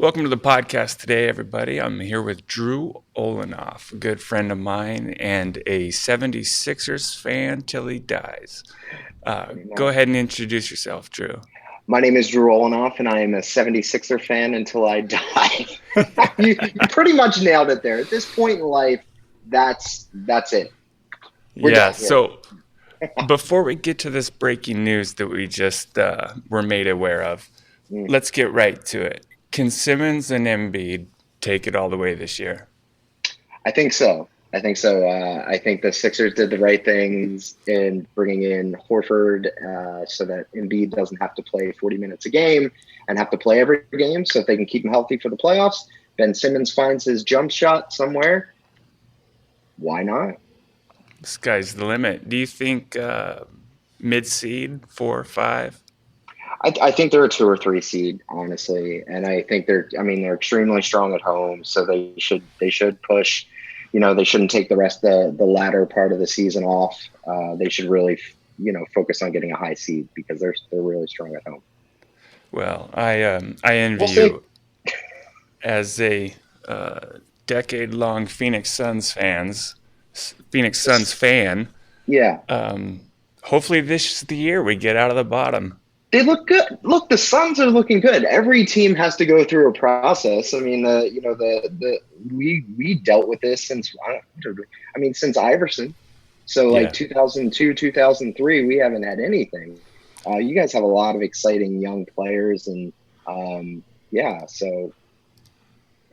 Welcome to the podcast today, everybody. I'm here with Drew Olanoff, a good friend of mine and a 76ers fan till he dies. Go ahead and introduce yourself, Drew. My name is Drew Olanoff, and I am a 76er fan until I die. You pretty much nailed it there. At this point in life, that's it. So before we get to this breaking news that we just were made aware of, let's get right to it. Can Simmons and Embiid take it all the way this year? I think so. I think the Sixers did the right things in bringing in Horford so that Embiid doesn't have to play 40 minutes a game and have to play every game, so if they can keep him healthy for the playoffs. Ben Simmons finds his jump shot somewhere. Why not? Sky's the limit. Do you think mid-seed, 4 or 5? I think they're a 2 or 3 seed, honestly, and I think they're extremely strong at home, so they should push. They shouldn't take the rest of the latter part of the season off. They should really, focus on getting a high seed because they're really strong at home. Well, I envy you as a decade-long Phoenix Suns fan. Yeah. Hopefully this is the year we get out of the bottom. They look good. Look, the Suns are looking good. Every team has to go through a process. I mean, we dealt with this since Iverson. So 2002, 2003, we haven't had anything. You guys have a lot of exciting young players, and so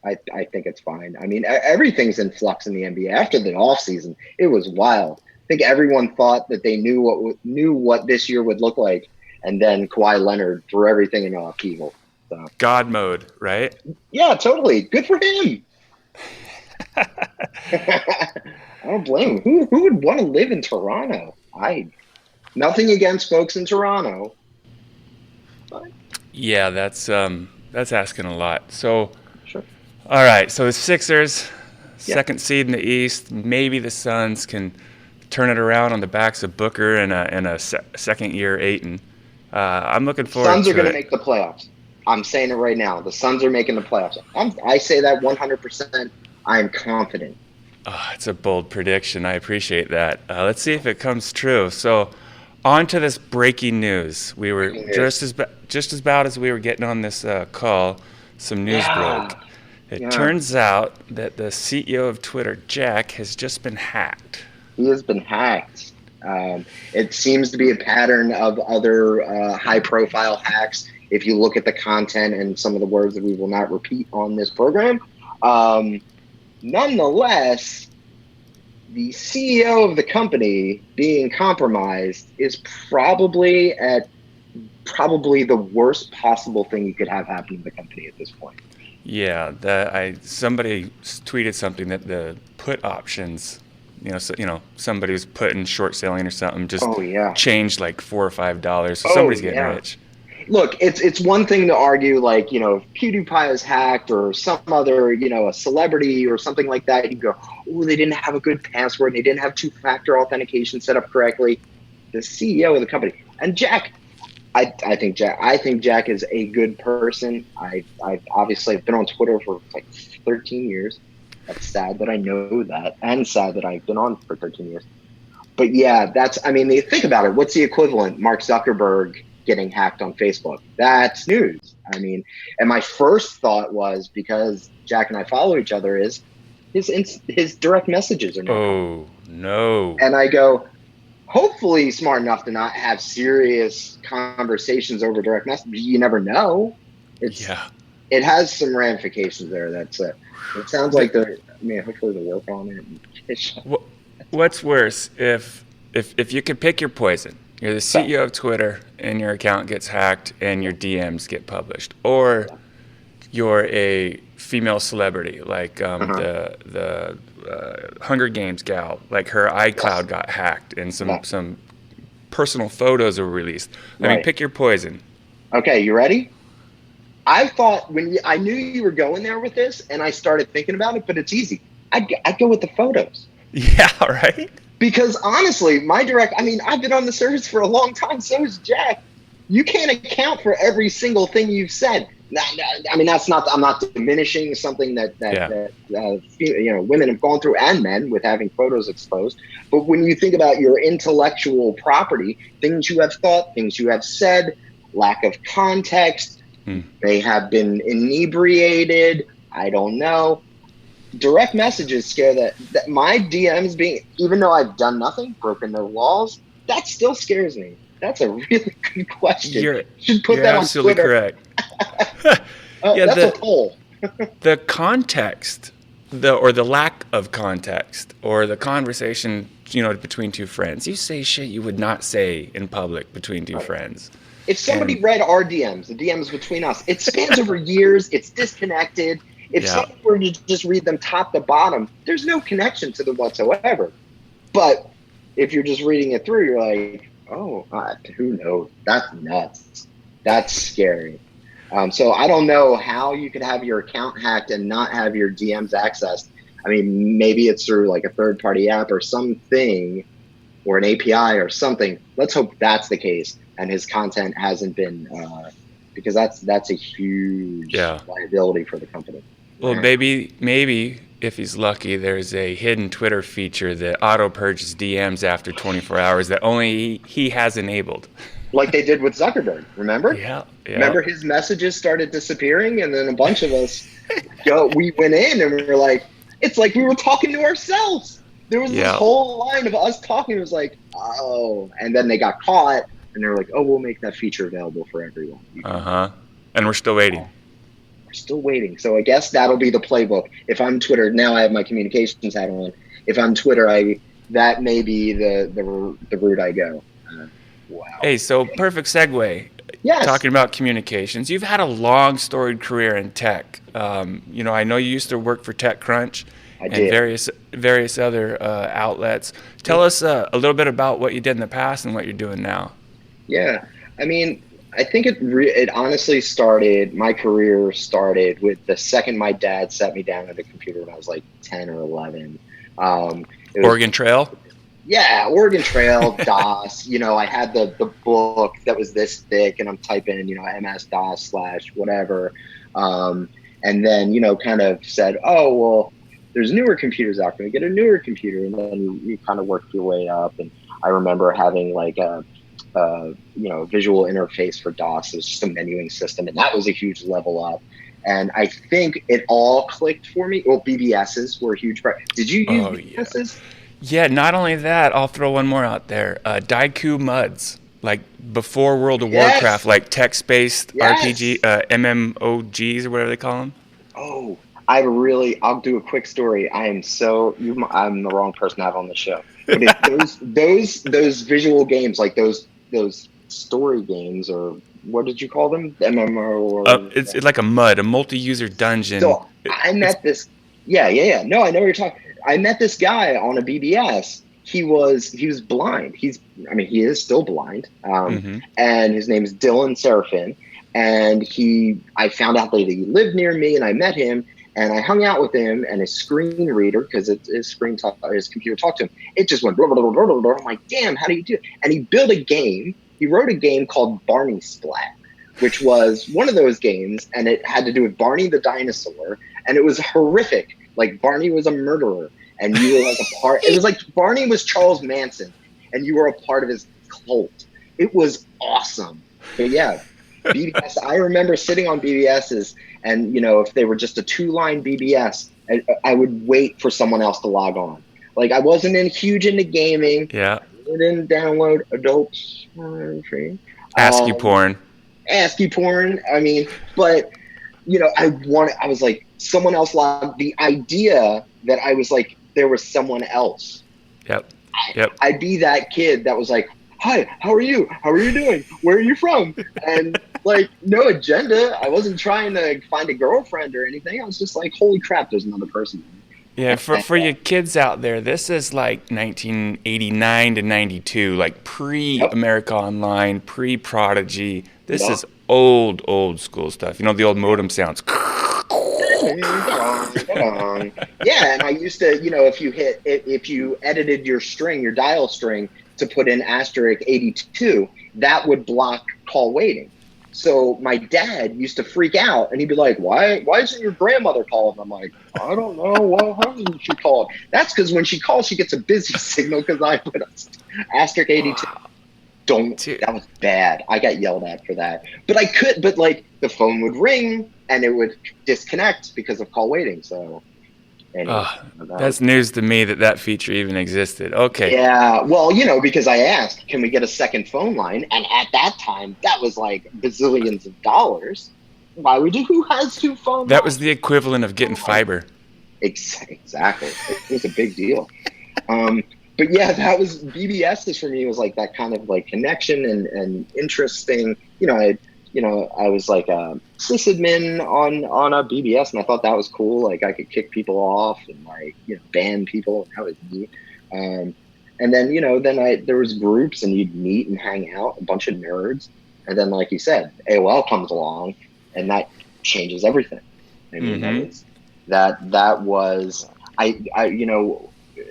I think it's fine. I mean, everything's in flux in the NBA. After the offseason, it was wild. I think everyone thought that they knew what this year would look like. And then Kawhi Leonard threw everything in upheaval. So. God mode, right? Yeah, totally. Good for him. I don't blame him. Who would want to live in Toronto? Nothing against folks in Toronto. But. Yeah, that's asking a lot. So, sure. All right. So the Sixers, second seed in the East. Maybe the Suns can turn it around on the backs of Booker and a second-year Ayton. I'm looking forward to it. Suns are going to make the playoffs. I'm saying it right now. The Suns are making the playoffs. I say that 100%. I'm confident. Oh, it's a bold prediction. I appreciate that. Let's see if it comes true. So, on to this breaking news. We were just about as we were getting on this call, some news broke. It turns out that the CEO of Twitter, Jack, has just been hacked. He has been hacked. It seems to be a pattern of other high-profile hacks. If you look at the content and some of the words that we will not repeat on this program, nonetheless, the CEO of the company being compromised is probably the worst possible thing you could have happen to the company at this point. Yeah, somebody tweeted something that the put options. Somebody was putting short selling or something, just changed like $4 or $5. So somebody's getting rich. Look, it's one thing to argue if PewDiePie is hacked or some other, a celebrity or something like that. You go, oh, they didn't have a good password. They didn't have 2-factor authentication set up correctly. The CEO of the company and Jack, I think Jack is a good person. I've obviously been on Twitter for like 13 years. That's sad that I know that, and sad that I've been on for 13 years. But yeah, think about it. What's the equivalent? Mark Zuckerberg getting hacked on Facebook. That's news. And my first thought was, because Jack and I follow each other, is his direct messages are not. Oh, no. And I go, hopefully he's smart enough to not have serious conversations over direct messages. You never know. It has some ramifications there. That's it. It sounds like hopefully they'll work on it. What's worse, if you could pick your poison, you're the CEO of Twitter and your account gets hacked and your DMs get published, or you're a female celebrity like the Hunger Games gal, like her iCloud got hacked and some personal photos were released. Pick your poison. Okay, you ready? I thought I knew you were going there with this, and I started thinking about it, but it's easy. I'd go with the photos. Yeah, right? Because honestly, I've been on the service for a long time, so is Jack. You can't account for every single thing you've said. I mean, that's not. I'm not diminishing something that Yeah. women have gone through, and men, with having photos exposed. But when you think about your intellectual property, things you have thought, things you have said, lack of context, may have been inebriated. I don't know. Direct messages scare that my DMs being, even though I've done nothing, broken no laws, that still scares me. That's a really good question. You're Should put you're that on absolutely Twitter. correct. Yeah, That's a poll. the context, the lack of context, or the conversation, between two friends. You say shit you would not say in public between two friends. If somebody read our DMs, the DMs between us, it spans over years. It's disconnected. If someone were to just read them top to bottom, there's no connection to them whatsoever. But if you're just reading it through, you're like, oh, who knows? That's nuts. That's scary. So I don't know how you could have your account hacked and not have your DMs accessed. I mean, maybe it's through like a third-party app or something, or an API or something. Let's hope that's the case, and his content hasn't been, because that's a huge liability for the company. Well, maybe if he's lucky, there's a hidden Twitter feature that auto purges DMs after 24 hours that only he has enabled. Like they did with Zuckerberg, remember? Yeah. Remember his messages started disappearing, and then a bunch of us, we went in and we were like, it's like we were talking to ourselves. There was this whole line of us talking. It was like, oh, and then they got caught, and they were like, oh, we'll make that feature available for everyone. And we're still waiting. We're still waiting. So I guess that'll be the playbook. If I'm Twitter, now I have my communications hat on. If I'm Twitter, that may be the route I go. Wow. Hey, so perfect segue. Yes. Talking about communications, you've had a long storied career in tech. I know you used to work for TechCrunch and various other outlets. Tell us a little bit about what you did in the past and what you're doing now. Yeah, I mean, I think it honestly started. My career started with the second my dad sat me down at a computer when I was like 10 or 11. Oregon Trail. Yeah, Oregon Trail, DOS. I had the book that was this thick, and I'm typing, MS-DOS / whatever. And then, kind of said, oh, well, there's newer computers out there. Get a newer computer. And then you kind of work your way up. And I remember having like a visual interface for DOS. It was just a menuing system. And that was a huge level up. And I think it all clicked for me. Well, BBSs were a huge part. Did you use BBSs? Yeah, not only that, I'll throw one more out there. Daiku MUDs, like before World of Warcraft, like text-based RPG, MMOGs or whatever they call them. Oh, I'll do a quick story. I'm the wrong person to have on the show. But those visual games, like those story games, or what did you call them? MMO or it's like a MUD, a multi-user dungeon. So I met this. Yeah. No, I know what you're talking. I met this guy on a BBS. He was blind. He is still blind. And his name is Dylan Serafin. And I found out that he lived near me, and I met him, and I hung out with him, and his screen reader, because his computer talked to him, it just went blah, blah, blah, blah, blah. I'm like, damn, how do you do it? And he built a game. He wrote a game called Barney Splat, which was one of those games, and it had to do with Barney the dinosaur, and it was horrific. Like Barney was a murderer, and you were like a part. It was like Barney was Charles Manson, and you were a part of his cult. It was awesome. But yeah, BBS. I remember sitting on BBSs, and if they were just a 2-line BBS, I would wait for someone else to log on. Like I wasn't huge into gaming. Yeah. I didn't download adult pornography. ASCII porn. ASCII porn. I mean, but I was like, someone else logged. The idea that I was like, there was someone else. Yep. I'd be that kid that was like, hi, how are you? How are you doing? Where are you from? And like, no agenda. I wasn't trying to find a girlfriend or anything. I was just like, holy crap, there's another person. Yeah, for you kids out there, this is like 1989 to 92, like pre-America Online, pre-Prodigy. This is old school stuff. The old modem sounds. Yeah, and I used to, if you edited your string, your dial string, to put in *82, that would block call waiting. So my dad used to freak out, and he'd be like, "Why isn't your grandmother calling?" I'm like, "I don't know. Well, how isn't she calling?" That's because when she calls, she gets a busy signal because I put asterisk 82. Wow. Don't. Dude. That was bad. I got yelled at for that. But I could. But like the phone would ring and it would disconnect because of call waiting. So anyway, Oh, that's news to me that feature even existed. Okay. yeah, well, because I asked, can we get a second phone line? And at that time, that was like bazillions of dollars. Why would you? Who has two phone That lines? was the equivalent of getting fiber. Exactly. It was a big deal. But yeah, that was BBS's for me was like that kind of like connection and interesting. I was like a sysadmin on a BBS, and I thought that was cool. Like I could kick people off and like ban people. That was neat. And then there was groups, and you'd meet and hang out, a bunch of nerds. And then, like you said, AOL comes along, and that changes everything. I mean, that was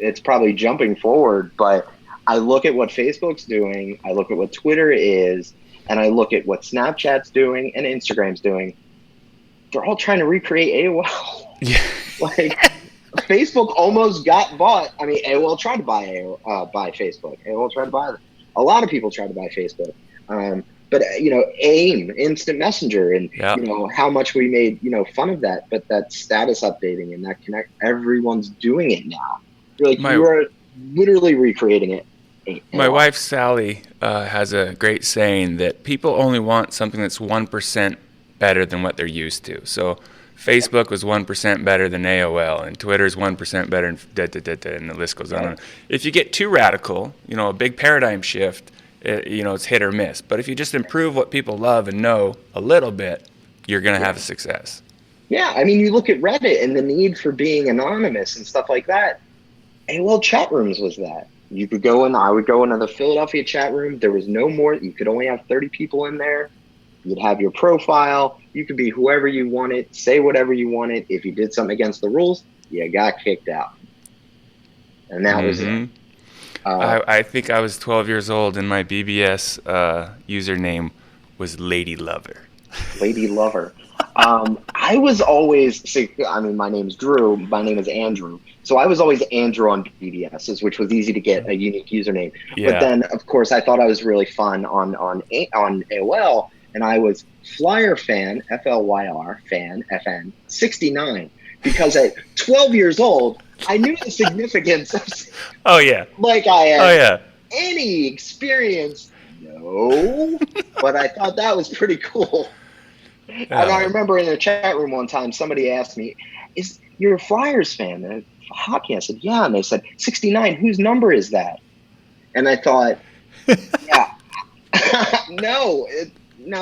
it's probably jumping forward, but I look at what Facebook's doing, I look at what Twitter is, and I look at what Snapchat's doing and Instagram's doing. They're all trying to recreate AOL. Yeah. Like Facebook almost got bought. I mean, AOL tried to buy Facebook. AOL tried to buy them. A lot of people tried to buy Facebook. But AIM, Instant Messenger, and how much we made fun of that. But that status updating and that connect, everyone's doing it now. You're like you are literally recreating it. My wife Sally has a great saying that people only want something that's 1% better than what they're used to. So Facebook was 1% better than AOL, and Twitter's 1% better, and and the list goes on. If you get too radical, a big paradigm shift, it's hit or miss. But if you just improve what people love and know a little bit, you're going to have a success. Yeah, I mean, you look at Reddit and the need for being anonymous and stuff like that. AOL chat rooms was that. You could go in, I would go into the Philadelphia chat room. There was no more, you could only have 30 people in there. You'd have your profile. You could be whoever you wanted, say whatever you wanted. If you did something against the rules, you got kicked out. And that was it. I think I was 12 years old, and my BBS username was Lady Lover. Lady Lover. I was always, my name's Drew. My name is Andrew. So I was always Andrew on BBSs, which was easy to get a unique username. Yeah. But then, of course, I thought I was really fun on AOL, and I was Flyer Fan, FLYR, Fan, FN, 69. Because at 12 years old, I knew the significance of... Oh, yeah. Like I had any experience. No. But I thought that was pretty cool. And I remember in the chat room one time, somebody asked me, you're a Flyers fan? And hockey? I said, yeah. And they said, 69, whose number is that? And I thought, yeah. No,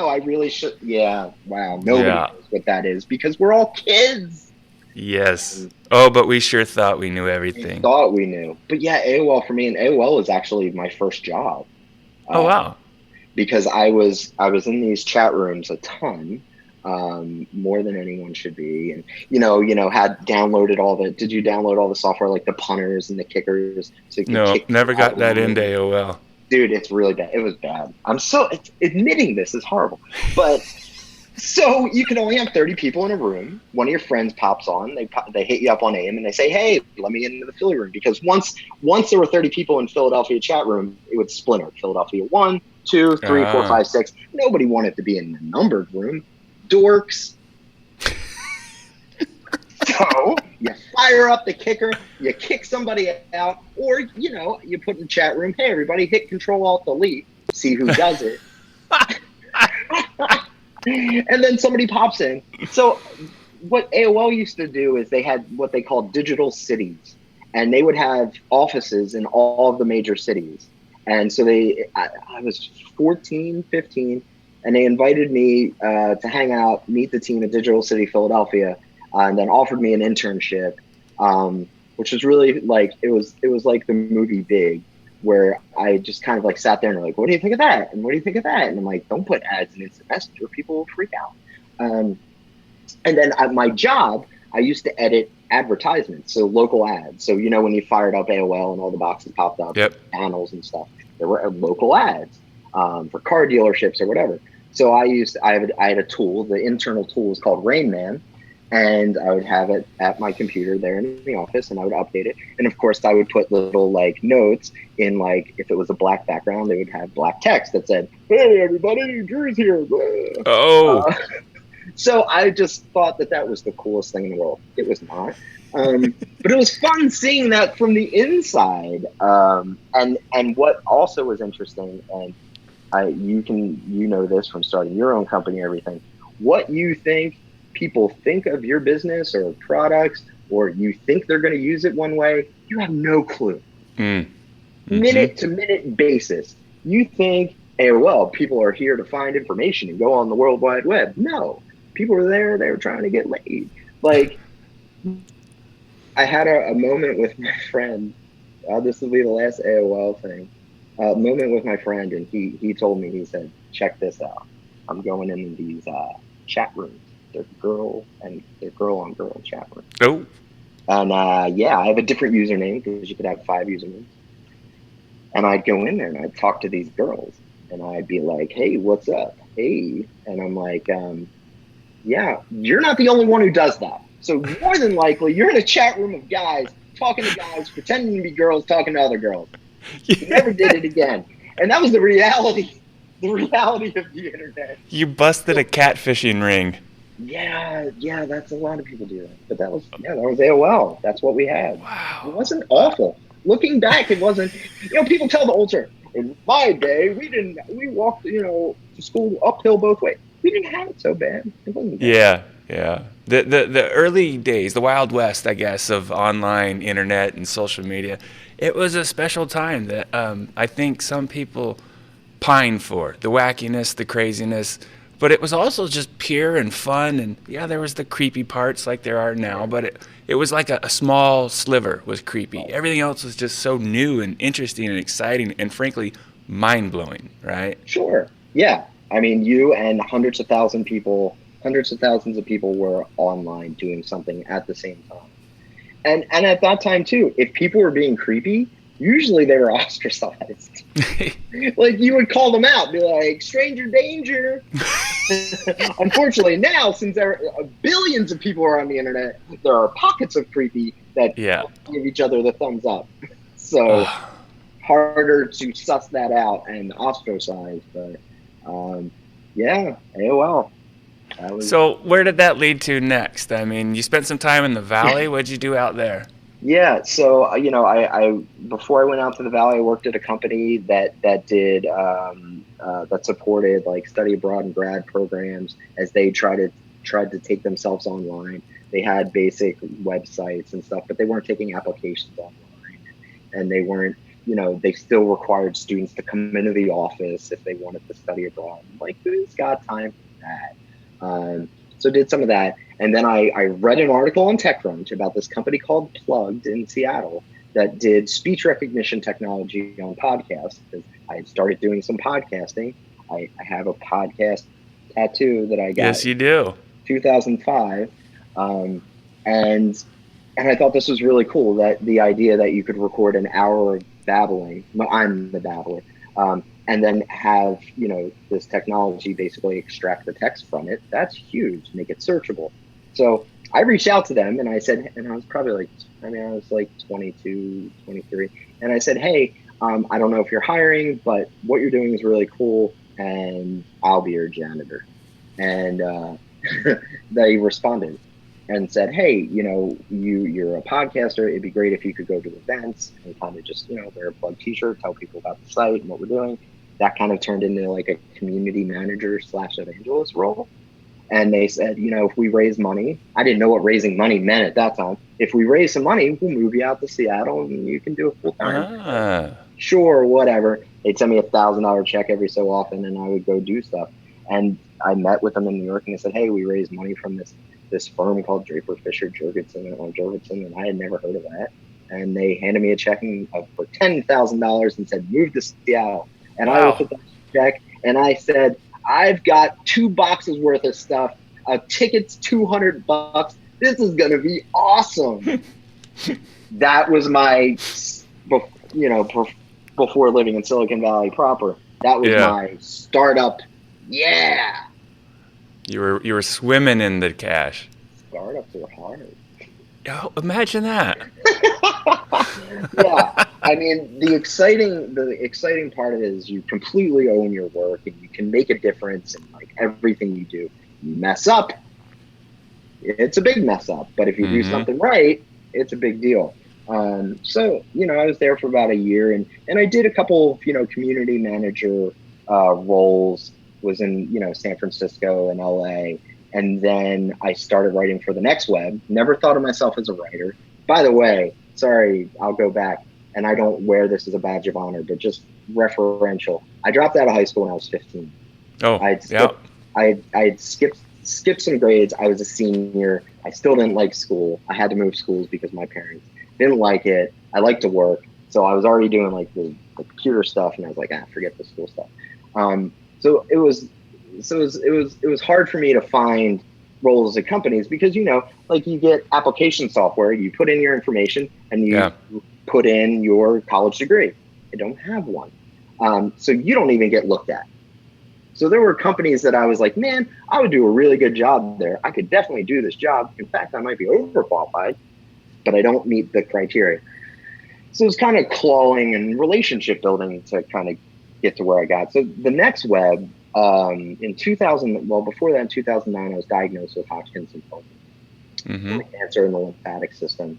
I really should. Yeah, wow. Nobody knows what that is because we're all kids. Yes. Oh, but we sure thought we knew everything. We thought we knew. But yeah, AOL for me, and AOL was actually my first job. Oh, wow. Because I was in these chat rooms a ton. More than anyone should be, and had downloaded did you download all the software like the punters and the kickers? So never got that into AOL. Dude, it's really bad. It was bad. Admitting this is horrible, but so you can only have 30 people in a room. One of your friends pops on, they hit you up on AIM and they say, hey, let me into the Philly room, because once there were 30 people in Philadelphia chat room, it would splinter. Philadelphia 1, 2, 3, 4, 5, 6. Nobody wanted to be in the numbered room. Dorks. So you fire up the kicker, you kick somebody out, or you put in the chat room, hey everybody, hit Control-Alt-Delete, see who does it. And then somebody pops in. So what AOL used to do is they had what they called digital cities, and they would have offices in all of the major cities. And so I was 14, 15. And they invited me to hang out, meet the team at Digital City Philadelphia, and then offered me an internship, which was really like it was like the movie Big, where I just kind of like sat there and like, what do you think of that? And what do you think of that? And I'm like, don't put ads in Instant Messenger, people will freak out. And then at my job, I used to edit advertisements, so local ads. So when you fired up AOL and all the boxes popped up, panels and stuff, there were local ads for car dealerships or whatever. So I had a tool. The internal tool was called Rain Man, and I would have it at my computer there in the office, and I would update it. And of course, I would put little like notes in, like, if it was a black background, they would have black text that said, "Hey everybody, Drew's here." Oh, So I just thought that was the coolest thing in the world. It was not. But it was fun seeing that from the inside. And what also was interesting, and you know this from starting your own company and everything, what you think people think of your business or products, or you think they're going to use it one way, you have no clue. Minute to minute basis. You think, hey, well, people are here to find information and go on the World Wide Web. No, people were there. They were trying to get laid. Like, I had a moment with my friend. This will be the last AOL thing. Moment with my friend, and he told me, he said, check this out. I'm going in these chat rooms. They're girl on girl chat rooms. oh, And yeah, I have a different username because you could have 5 usernames. And I'd go in there and I'd talk to these girls, and I'd be like, hey, what's up? Hey. And I'm like, yeah, you're not the only one who does that. So more than likely, you're in a chat room of guys talking to guys, pretending to be girls, talking to other girls. You never did it again. And that was the reality of the internet. You busted a catfishing ring. Yeah, that's a lot of people do that. But that was AOL. That's what we had. Wow. It wasn't awful. Looking back, it wasn't, people tell the old story. In my day, we walked, to school uphill both ways. We didn't have it so bad. It wasn't bad. Yeah. The early days, the Wild West, I guess, of online internet and social media, it was a special time that I think some people pine for. The wackiness, the craziness, but it was also just pure and fun. And yeah, there was the creepy parts like there are now, but it was like a small sliver was creepy. Everything else was just so new and interesting and exciting and frankly mind-blowing, right? Sure. Yeah. I mean, you and hundreds of thousands of people were online doing something at the same time. And at that time too, if people were being creepy, usually they were ostracized. Like, you would call them out, be like, stranger danger. Unfortunately, now, since there are billions of people are on the internet, there are pockets of creepy that give each other the thumbs up. So harder to suss that out and ostracize. But yeah, AOL. So where did that lead to next? I mean, you spent some time in the Valley. What'd you do out there? Yeah, so I before I went out to the Valley, I worked at a company that did that supported like study abroad and grad programs as they tried to take themselves online. They had basic websites and stuff, but they weren't taking applications online, and they weren't, they still required students to come into the office if they wanted to study abroad. I'm like, who's got time for that? So did some of that. And then I read an article on TechCrunch about this company called Plugged in Seattle that did speech recognition technology on podcasts, because I had started doing some podcasting. I have a podcast tattoo that I got. Yes, you do. 2005. And I thought this was really cool, that the idea that you could record an hour of babbling. I'm the babbler. And then have, this technology basically extract the text from it. That's huge. Make it searchable. So I reached out to them and I said, and I was probably I was like 22, 23. And I said, hey, I don't know if you're hiring, but what you're doing is really cool, and I'll be your janitor. And they responded and said, hey, you're a podcaster. It'd be great if you could go to events and kind of just, wear a Plug t-shirt, tell people about the site and what we're doing. That kind of turned into like a community manager / evangelist role. And they said, if we raise money, I didn't know what raising money meant at that time. If we raise some money, we'll move you out to Seattle and you can do it full time. Sure, whatever. They'd send me $1,000 check every so often, and I would go do stuff. And I met with them in New York, and they said, hey, we raised money from this firm called Draper Fisher Jurgensen, and I had never heard of that. And they handed me a check for $10,000 and said, move to Seattle. And I looked at that check and I said, I've got 2 boxes worth of stuff. A ticket's $200. This is going to be awesome. That was my, before living in Silicon Valley proper, that was my startup Yeah. You were swimming in the cash. Startups are hard. Oh, imagine that. Yeah. I mean, the exciting part of it is you completely own your work and you can make a difference in like everything you do. You mess up, it's a big mess up, but if you do Mm-hmm. something right, it's a big deal. So I was there for about a year, and I did a couple of community manager roles. Was in San Francisco and LA, and then I started writing for the NextWeb. Never thought of myself as a writer. By the way, sorry, I'll go back, and I don't wear this as a badge of honor, but just referential. I dropped out of high school when I was 15. Oh, I'd yeah. skipped I'd skipped some grades. I was a senior. I still didn't like school. I had to move schools because my parents didn't like it. I like to work, so I was already doing like the computer stuff, and I was like, forget the school stuff. So it was hard for me to find roles at companies because like you get application software, you put in your information, and you Yeah. put in your college degree. I don't have one, so you don't even get looked at. So there were companies that I was like, man, I would do a really good job there. I could definitely do this job. In fact, I might be overqualified, but I don't meet the criteria. So it was kind of clawing and relationship building to kind of get to where I got. So the NextWeb in 2000, well, before that in 2009, I was diagnosed with Hodgkin's lymphoma, Mm-hmm. cancer in the lymphatic system,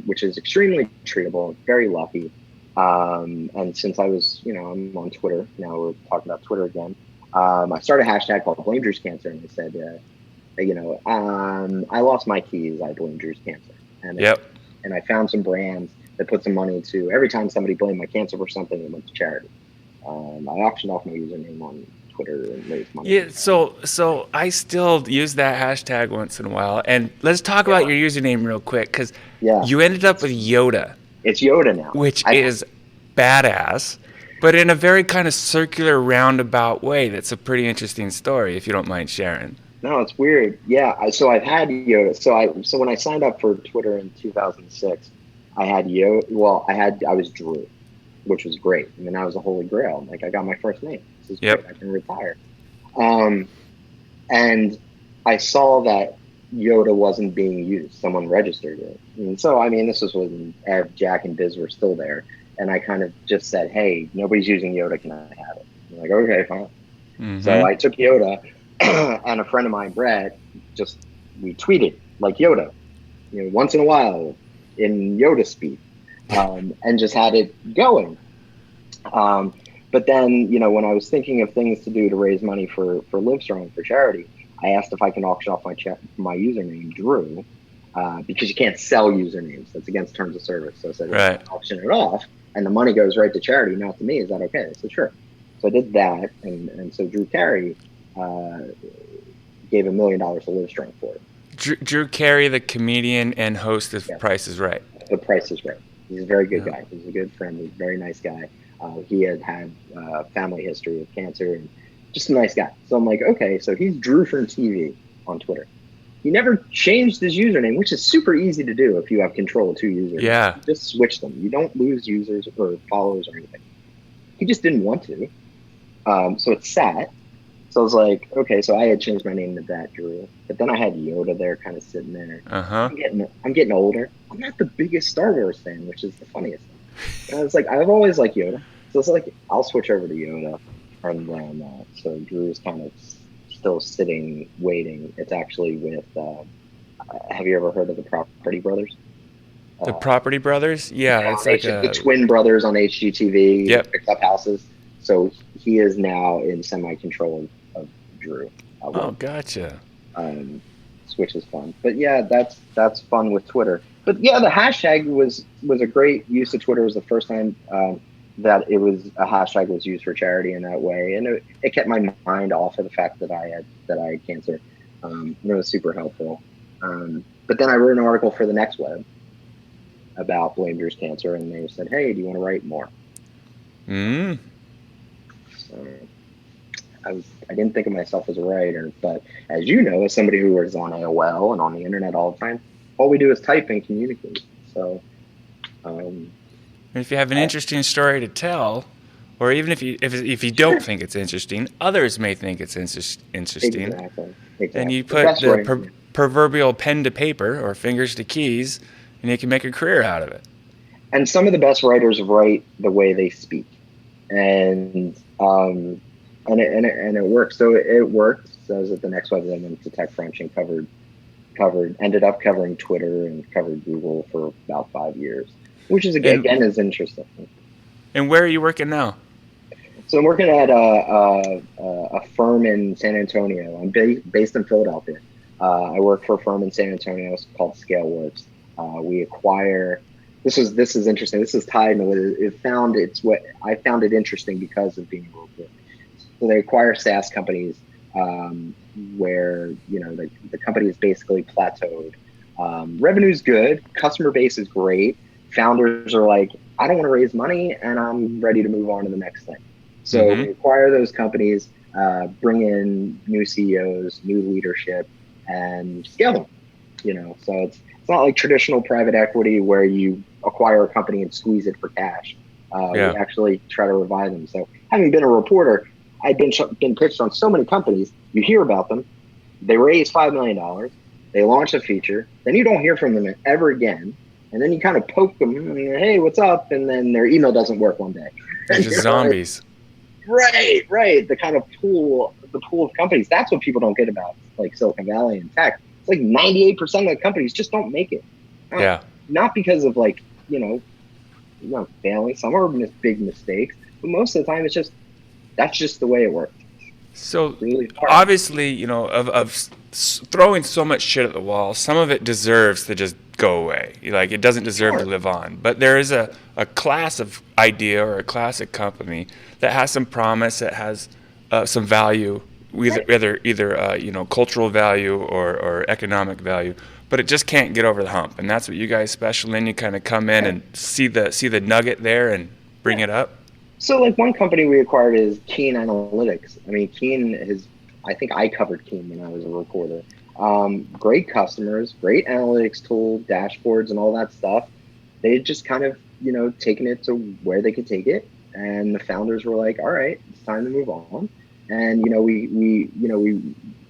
which is extremely treatable. Very lucky. And since I was, I'm on Twitter now, we're talking about Twitter again. I started a hashtag called Blame Drew's Cancer, and I said, I lost my keys. I blame Drew's cancer, Yep. and I found some brands that put some money to every time somebody blamed my cancer for something, it went to charity. I auctioned off my username on Twitter and raised money. Yeah, so I still use that hashtag once in a while. And let's talk about your username real quick, because Yeah, you ended up with Yoda, it's Yoda now. which is badass, but in a very kind of circular, roundabout way. That's a pretty interesting story, if you don't mind sharing. No, it's weird. Yeah, so I've had Yoda. So when I signed up for Twitter in 2006, I had Yoda. Well, I was Drew, which was great. I mean, that was a holy grail. Like, I got my first name. This is great. Yep. I can retire. Um, and I saw that Yoda wasn't being used. Someone registered it. And so, I mean, this was when Ev, Jack, and Biz were still there. And I kind of just said, hey, nobody's using Yoda. Can I have it? And they're like, okay, fine. So Mm-hmm. I took Yoda, and a friend of mine, Brad, we tweeted like Yoda, once in a while in Yoda speed, and just had it going. But then, when I was thinking of things to do to raise money for Livestrong for charity, I asked if I can auction off my username, Drew, because you can't sell usernames. That's against terms of service. So I said, Right. auction it off, and the money goes right to charity, not to me. Is that okay? I said, sure. So I did that, and so Drew Carey gave $1 million to Livestrong for it. Drew Carey, the comedian and host of Yeah. Price is Right. The price is right. He's a very good Yeah. guy. He's a good friend. He's a very nice guy. He had family history of cancer and just a nice guy. So I'm like, okay, so he's Drew from TV on Twitter. He never changed his username, which is super easy to do if you have control of two usernames. Yeah. You just switch them. You don't lose users or followers or anything. He just didn't want to. So it sat. So I was like, okay, so I had changed my name to that, Drew. But then I had Yoda there kind of sitting there. Uh-huh. I'm getting older. I'm not the biggest Star Wars fan, which is the funniest thing. And I was like, I've always liked Yoda. So it's like, I'll switch over to Yoda. And then, so Drew's kind of still sitting, waiting. It's actually with, have you ever heard of the Property Brothers? The Property Brothers? Yeah, it's like the twin brothers on HGTV. Yep. Picks up houses. So he is now in semi-control of Drew. Oh, gotcha. Which is fun. But yeah, that's fun with Twitter. But yeah, the hashtag was a great use of Twitter. It was the first time that a hashtag was used for charity in that way, and it kept my mind off of the fact that I had cancer. It was super helpful. But then I wrote an article for the NextWeb about Blame Drew's cancer, and they said, "Hey, do you want to write more?" Mm. So I didn't think of myself as a writer, but as you know, as somebody who is on AOL and on the internet all the time, all we do is type and communicate. So, If you have an interesting story to tell, Or even if you don't think it's interesting, others may think it's interesting. Exactly. And you The put best the writing. proverbial pen to paper or fingers to keys, and you can make a career out of it. And some of the best writers write the way they speak, and it works. So it worked. So I was at the NextWeb, then went to TechCrunch and ended up covering Twitter and covered Google for about 5 years, which is And again is interesting. and where are you working now? So I'm working at a firm in San Antonio. I'm based in Philadelphia. I work for a firm in San Antonio. It's called ScaleWorks. We acquire. This is interesting. This is tied into what I found it interesting because of being a reporter. So they acquire SaaS companies where the company is basically plateaued. Revenue's good, customer base is great. Founders are like, I don't want to raise money, and I'm ready to move on to the next thing. So we acquire those companies, bring in new CEOs, new leadership, and scale them. So it's not like traditional private equity where you acquire a company and squeeze it for cash. We actually try to revive them. So having been a reporter, I've been pitched on so many companies. You hear about them, they raise $5 million, they launch a feature, then you don't hear from them ever again. And then you kind of poke them, and, hey, what's up? And then their email doesn't work one day. They're just zombies. Right. The kind of pool of companies. That's what people don't get about like Silicon Valley and tech. It's like 98% of the companies just don't make it. Not because of failing. Some are big mistakes, but most of the time that's just the way it works. So obviously, of throwing so much shit at the wall, some of it deserves to just go away. Like it doesn't deserve to live on. But there is a class of idea or a class of company that has some promise, that has some value, either cultural value or economic value. But it just can't get over the hump, and that's what you guys special in. You kind of come in and see the nugget there and bring it up. So like one company we acquired is Keen Analytics. I mean, I think I covered Keen when I was a reporter. Great customers, great analytics tool, dashboards and all that stuff. They just kind of, taken it to where they could take it. And the founders were like, all right, it's time to move on. And, we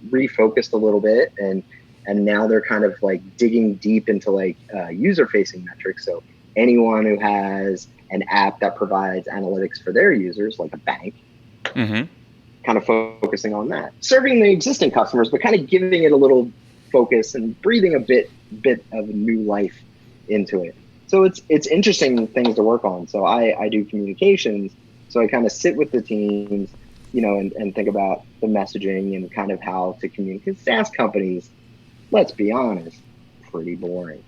refocused a little bit and now they're kind of like digging deep into like user facing metrics. So anyone who has an app that provides analytics for their users, like a bank, kind of focusing on that, serving the existing customers, but kind of giving it a little focus and breathing a bit of new life into it. So it's interesting things to work on. So I do communications. So I kind of sit with the teams, and think about the messaging and kind of how to communicate. SaaS companies, let's be honest, pretty boring.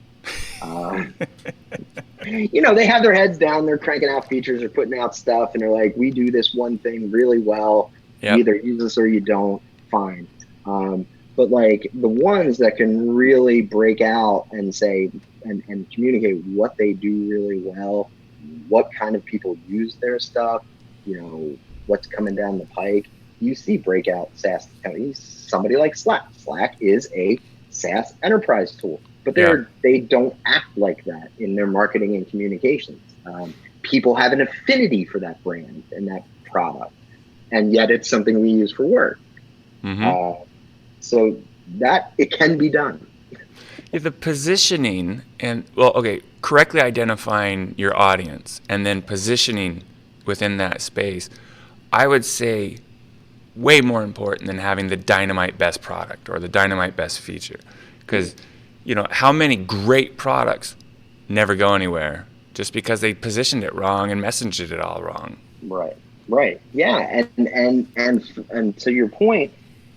They have their heads down, they're cranking out features or putting out stuff, and they're like, we do this one thing really well. Yep. You either use us or you don't, fine. But like the ones that can really break out and say and communicate what they do really well, what kind of people use their stuff, what's coming down the pike. You see breakout SaaS companies, somebody like Slack. Slack is a SaaS enterprise tool. But they don't act like that in their marketing and communications. People have an affinity for that brand and that product, and yet it's something we use for work. So that it can be done. The positioning correctly identifying your audience and then positioning within that space, I would say way more important than having the dynamite best product or the dynamite best feature. Because how many great products never go anywhere just because they positioned it wrong and messaged it all wrong. Right. Yeah. And to your point,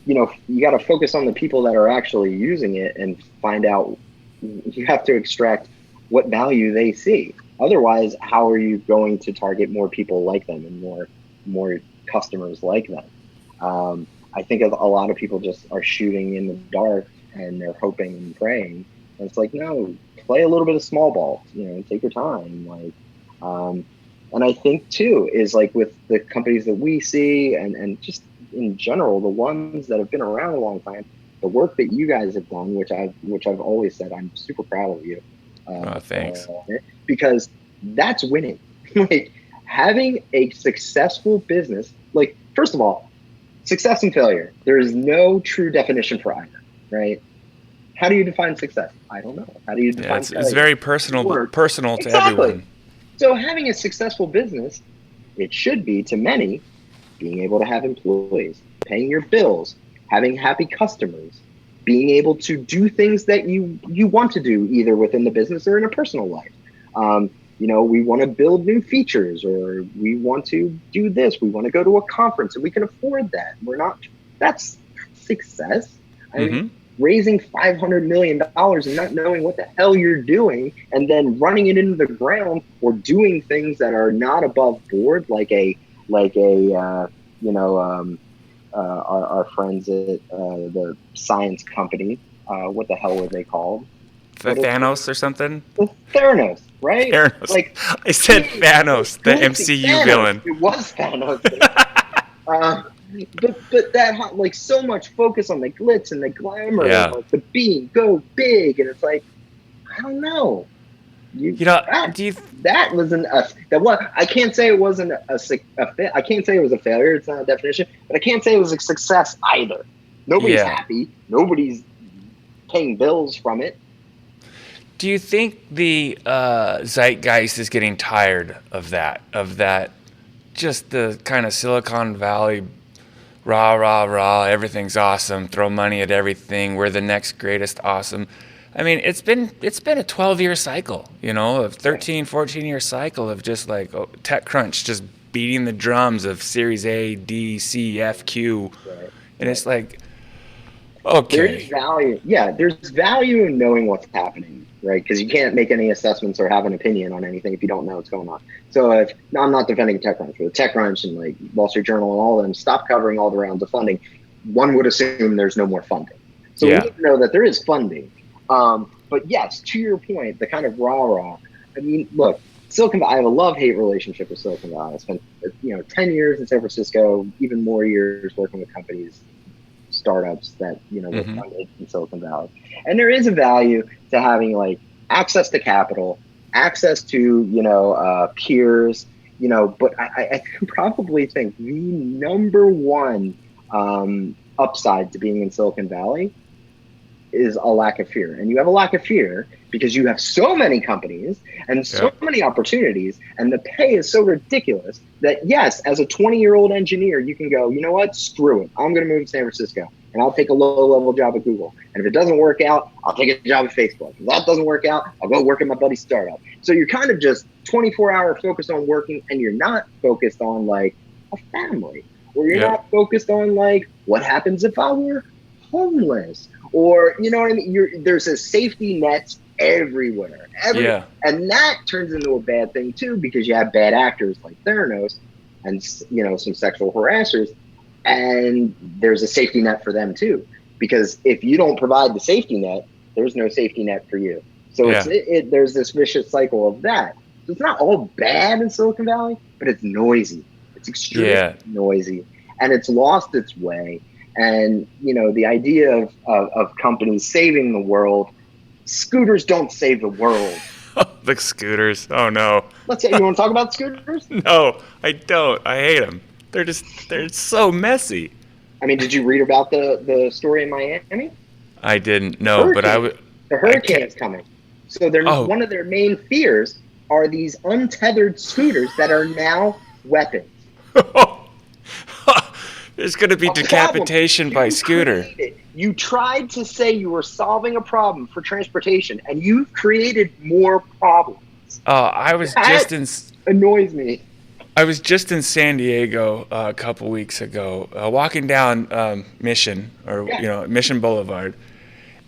you got to focus on the people that are actually using it and find out, you have to extract what value they see. Otherwise, how are you going to target more people like them and more customers like them? I think a lot of people just are shooting in the dark and they're hoping and praying. And it's like, no, play a little bit of small ball, take your time. And I think too, is like with the companies that we see and just in general, the ones that have been around a long time, the work that you guys have done, which I've always said, I'm super proud of you. Thanks. Because that's winning. Like having a successful business, like, first of all, success and failure, there is no true definition for either, right? How do you define success? I don't know. How do you define failure? It's very personal to everyone. So having a successful business, it should be, to many, being able to have employees, paying your bills, having happy customers, being able to do things that you want to do, either within the business or in a personal life. We want to build new features, or we want to do this. We want to go to a conference, and we can afford that. That's success. I mean, raising $500 million and not knowing what the hell you're doing, and then running it into the ground, or doing things that are not above board, our friends at the science company. What the hell were they called? Thanos or something? Theranos, right? Theranos. Like, I said Thanos, the MCU villain. It was Thanos. But that, like, so much focus on the glitz and the glamour, and, like, the being go big, and it's like, I don't know. That wasn't I can't say it wasn't I can't say it was a failure. It's not a definition, but I can't say it was a success either. Nobody's happy. Nobody's paying bills from it. Do you think the zeitgeist is getting tired of that? Just the kind of Silicon Valley, rah, everything's awesome, throw money at everything, we're the next greatest awesome. I mean, it's been a 12-year cycle, a 13, 14-year cycle of just like TechCrunch just beating the drums of Series A, D, C, F, Q. Right. And it's like, okay. There's value. Yeah, there's value in knowing what's happening, right? Because you can't make any assessments or have an opinion on anything if you don't know what's going on. So I'm not defending TechCrunch, but TechCrunch and like Wall Street Journal and all of them stop covering all the rounds of funding. One would assume there's no more funding. So we need to know that there is funding. But yes, to your point, the kind of rah-rah. I mean, look, Silicon Valley, I have a love-hate relationship with Silicon Valley. I spent 10 years in San Francisco, even more years working with companies, startups that were funded in Silicon Valley. And there is a value to having like access to capital, access to peers, but I can probably think the number one upside to being in Silicon Valley is a lack of fear. And you have a lack of fear because you have so many companies and so many opportunities, and the pay is so ridiculous that, yes, as a 20-year-old engineer, you can go, you know what, screw it. I'm going to move to San Francisco and I'll take a low-level job at Google. And if it doesn't work out, I'll take a job at Facebook. If that doesn't work out, I'll go work at my buddy's startup. So you're kind of just 24-hour focused on working, and you're not focused on like a family, or you're not focused on like, what happens if I were homeless? Or, you know what I mean? There's a safety net everywhere. And that turns into a bad thing too, because you have bad actors like Theranos and, some sexual harassers, and there's a safety net for them too. Because if you don't provide the safety net, there's no safety net for you. So there's this vicious cycle of that. So it's not all bad in Silicon Valley, but it's noisy. It's extremely noisy, and it's lost its way. And, the idea of companies saving the world, scooters don't save the world. The scooters. Oh, no. You want to talk about scooters? No, I don't. I hate them. They're so messy. I mean, did you read about the story in Miami? I didn't know, but the hurricane's coming. So one of their main fears are these untethered scooters that are now weapons. There's going to be decapitation by scooter. You tried to say you were solving a problem for transportation, and you've created more problems. Annoys me. I was just in San Diego a couple weeks ago, walking down Mission Mission Boulevard,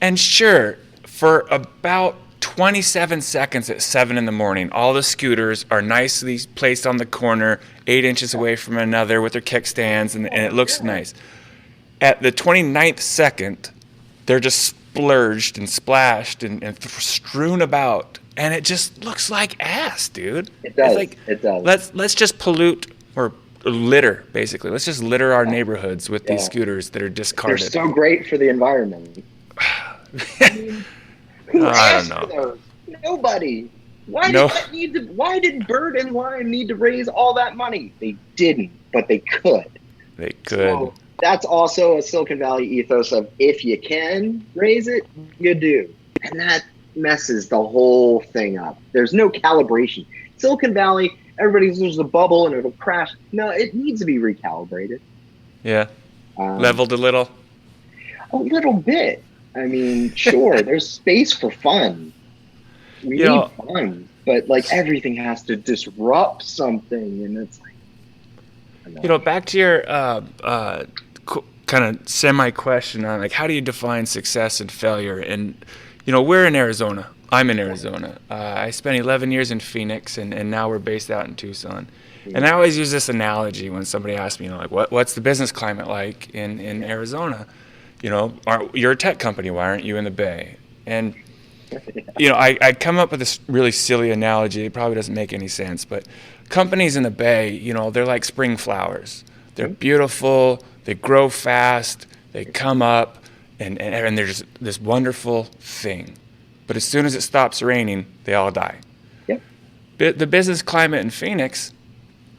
and sure, for about 27 seconds at 7 a.m, all the scooters are nicely placed on the corner, 8 inches away from another with their kickstands, and it looks nice. At the 29th second, they're just splurged and splashed and strewn about, and it just looks like ass, dude. It does. It does. Let's just pollute or litter, basically. Let's just litter our neighborhoods with these scooters that are discarded. They're so great for the environment. Who asked for those? Nobody. No, Why did Bird and Lime need to raise all that money? They didn't, but they could. they could. So that's also a Silicon Valley ethos of if you can raise it, you do. And that messes the whole thing up. There's no calibration. Silicon Valley, everybody's there's a bubble and it'll crash. No, it needs to be recalibrated. Yeah. Leveled a little. A little bit. I mean, sure, there's space for fun. We need fun, but like everything has to disrupt something, and it's like, back to your kind of semi-question on like how do you define success and failure? And we're in Arizona. I'm in Arizona. I spent 11 years in Phoenix, and now we're based out in Tucson. And I always use this analogy when somebody asks me, like, what's the business climate like in Arizona? You're a tech company. Why aren't you in the Bay? And I come up with this really silly analogy. It probably doesn't make any sense, but companies in the Bay, they're like spring flowers. They're beautiful. They grow fast. They come up, and they're just this wonderful thing. But as soon as it stops raining, they all die. Yep. The business climate in Phoenix,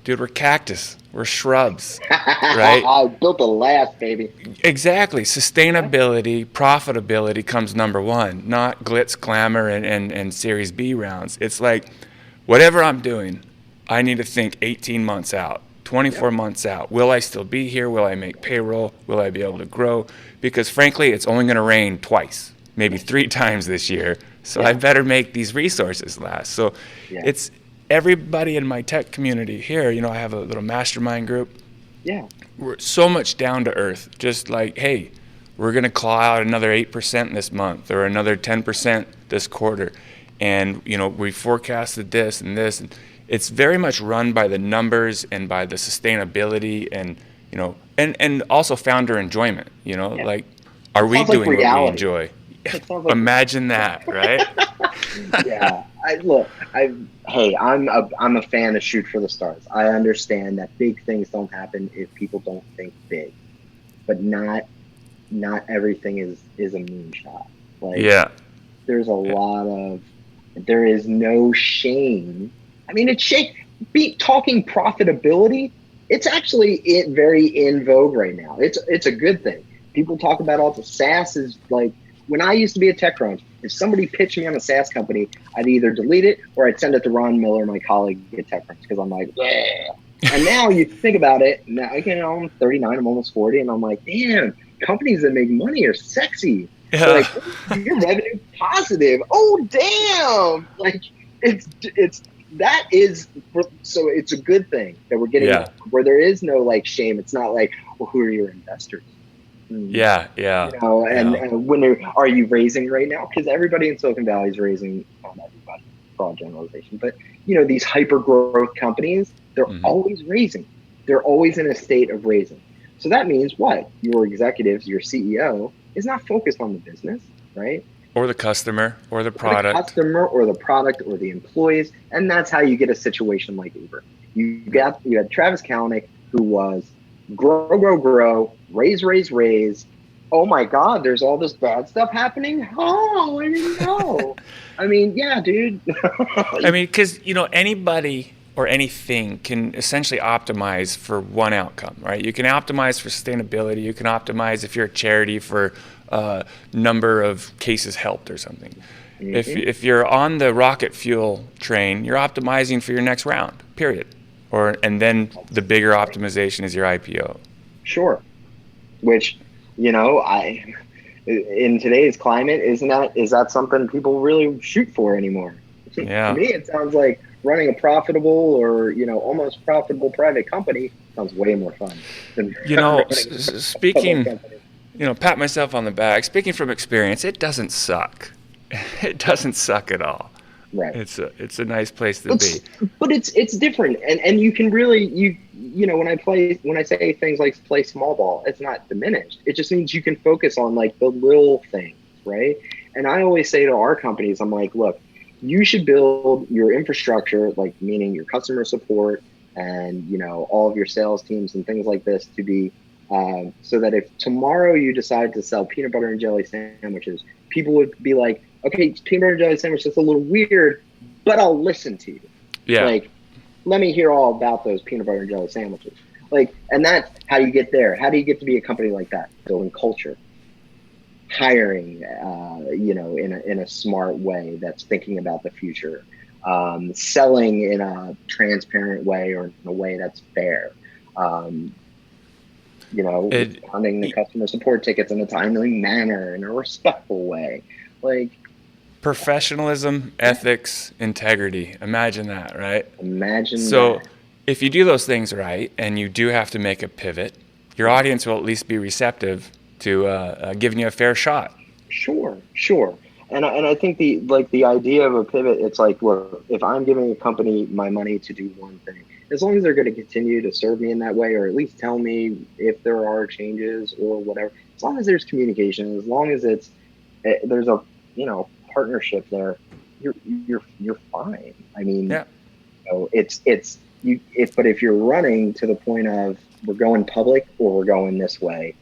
dude, we're cactus. We're shrubs, right? I built the last, baby. Exactly. Sustainability, profitability comes number one, not glitz, glamour, and Series B rounds. It's like, whatever I'm doing, I need to think 18 months out, 24 months out. Will I still be here? Will I make payroll? Will I be able to grow? Because frankly, it's only going to rain twice, maybe 3 times this year. So I better make these resources last. So it's everybody in my tech community here, I have a little mastermind group. Yeah. We're so much down to earth. Just like, hey, we're going to claw out another 8% this month or another 10% this quarter. And, we forecasted this and this. And it's very much run by the numbers and by the sustainability and, and also founder enjoyment, like, are we doing what we enjoy? Imagine that, right? Yeah. I'm a fan of shoot for the stars. I understand that big things don't happen if people don't think big, but not everything is a moonshot. Like, there's there is no shame. I mean, it's talking profitability. It's actually very in vogue right now. It's a good thing. People talk about all the SaaS is like, when I used to be at TechCrunch, if somebody pitched me on a SaaS company, I'd either delete it or I'd send it to Ron Miller, my colleague at TechCrunch, because I'm like, yeah. And now you think about it, now I'm 39, I'm almost 40, and I'm like, damn, companies that make money are sexy. Yeah. Like, you're revenue positive. Oh, damn! Like, so it's a good thing that we're getting where there is no like shame. It's not like, well, who are your investors? Yeah. And when are you raising right now? Because everybody in Silicon Valley is raising, not everybody, broad generalization, but these hyper growth companies, they're always raising. They're always in a state of raising. So that means what? Your executives, your CEO is not focused on the business, right? Or the customer, or the product. Or the product, or the employees, and that's how you get a situation like Uber. You had Travis Kalanick, who was grow, raise. Oh my God, there's all this bad stuff happening. Oh, I didn't know. I mean, yeah, dude. I mean, because anybody or anything can essentially optimize for one outcome, right? You can optimize for sustainability. You can optimize if you're a charity for number of cases helped or something. If you're on the rocket fuel train, you're optimizing for your next round. Period. And then the bigger optimization is your IPO. Sure. Which, in today's climate, is that something people really shoot for anymore? Yeah. To me, it sounds like running a profitable or, almost profitable private company sounds way more fun than speaking, pat myself on the back. Speaking from experience, it doesn't suck. It doesn't suck at all. Right. It's a nice place to be. But it's different, and you can really when I say things like play small ball, it's not diminished. It just means you can focus on like the little things, right? And I always say to our companies, I'm like, look, you should build your infrastructure, like meaning your customer support and all of your sales teams and things like this to be so that if tomorrow you decide to sell peanut butter and jelly sandwiches, people would be like, okay, peanut butter and jelly sandwich, that's a little weird, but I'll listen to you. Yeah. Like, let me hear all about those peanut butter and jelly sandwiches. Like, and that's how you get there. How do you get to be a company like that? Building culture, hiring, in a smart way that's thinking about the future, selling in a transparent way or in a way that's fair. Funding the customer support tickets in a timely manner, in a respectful way. Like, professionalism, ethics, integrity. Imagine that, right? Imagine so that. If you do those things right and you do have to make a pivot, your audience will at least be receptive to giving you a fair shot. Sure. And I think the idea of a pivot, it's like, look, if I'm giving a company my money to do one thing, as long as they're going to continue to serve me in that way, or at least tell me if there are changes or whatever, as long as there's communication, as long as there's a partnership there, you're fine. I mean, yeah. But if you're running to the point of we're going public or we're going this way,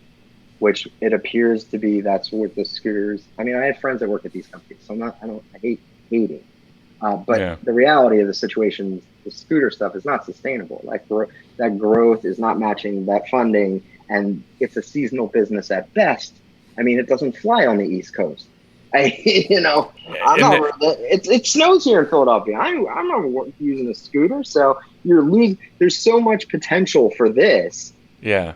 which it appears to be, that's what the scooters. I mean, I have friends that work at these companies, so I hate hating. But the reality of the situation, the scooter stuff is not sustainable. That growth is not matching that funding, and it's a seasonal business at best. I mean, it doesn't fly on the East Coast. It snows here in Philadelphia. I'm not using a scooter, so there's so much potential for this. Yeah.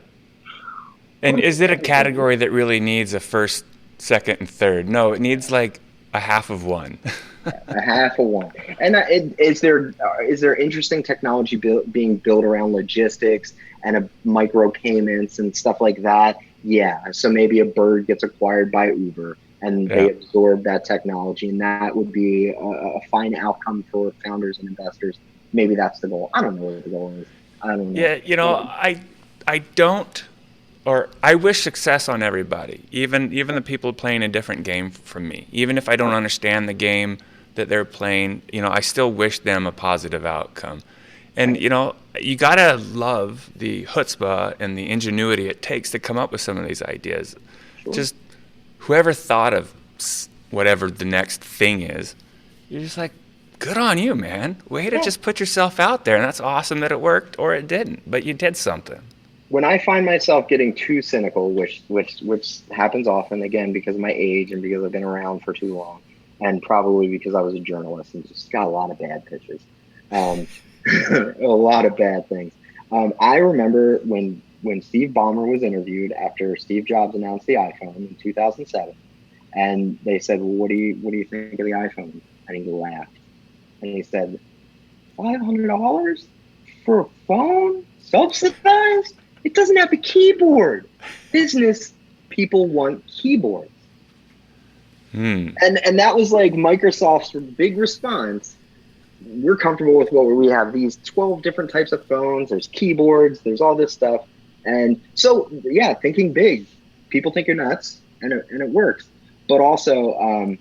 And is it a category that really needs a first, second, and third? No, it needs like a half of one. A half of one. And is there interesting technology being built around logistics and micro payments and stuff like that? Yeah. So maybe a Bird gets acquired by Uber and they absorb that technology, and that would be a fine outcome for founders and investors. Maybe that's the goal. I don't know what the goal is. I don't know. Yeah, I don't. Or I wish success on everybody, even the people playing a different game from me. Even if I don't understand the game that they're playing, I still wish them a positive outcome. And, you got to love the chutzpah and the ingenuity it takes to come up with some of these ideas. Sure. Just whoever thought of whatever the next thing is, you're just like, good on you, man. Way to just put yourself out there. And that's awesome that it worked or it didn't, but you did something. When I find myself getting too cynical, which happens often, again, because of my age and because I've been around for too long, and probably because I was a journalist and just got a lot of bad pitches, a lot of bad things. I remember when Steve Ballmer was interviewed after Steve Jobs announced the iPhone in 2007, and they said, well, what do you think of the iPhone? And he laughed. And he said, $500 for a phone? Subsidized? It doesn't have a keyboard. Business people want keyboards. And that was like Microsoft's big response. We're comfortable with what we have. These 12 different types of phones. There's keyboards. There's all this stuff. And so, yeah, thinking big. People think you're nuts, and it works. But also,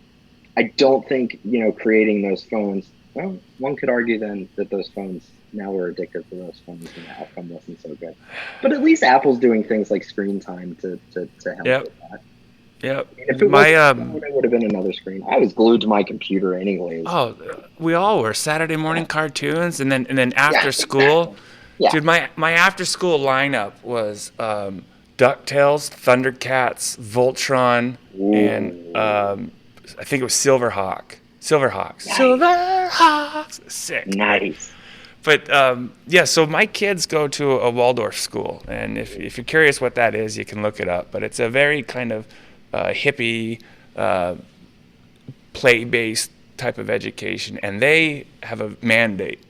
I don't think, creating those phones, well, one could argue then that those phones, now we're addicted to those phones and the outcome wasn't so good. But at least Apple's doing things like screen time to help with that. Yep. If it would have been another screen. I was glued to my computer anyways. Oh, we all were. Saturday morning cartoons, and then after school. Yeah. Dude, my after school lineup was DuckTales, Thundercats, Voltron, and I think it was Silverhawks. Nice. Silverhawks. Sick. Nice. But so my kids go to a Waldorf school, and if you're curious what that is, you can look it up. But it's a very kind of hippie, play-based type of education, and they have a mandate.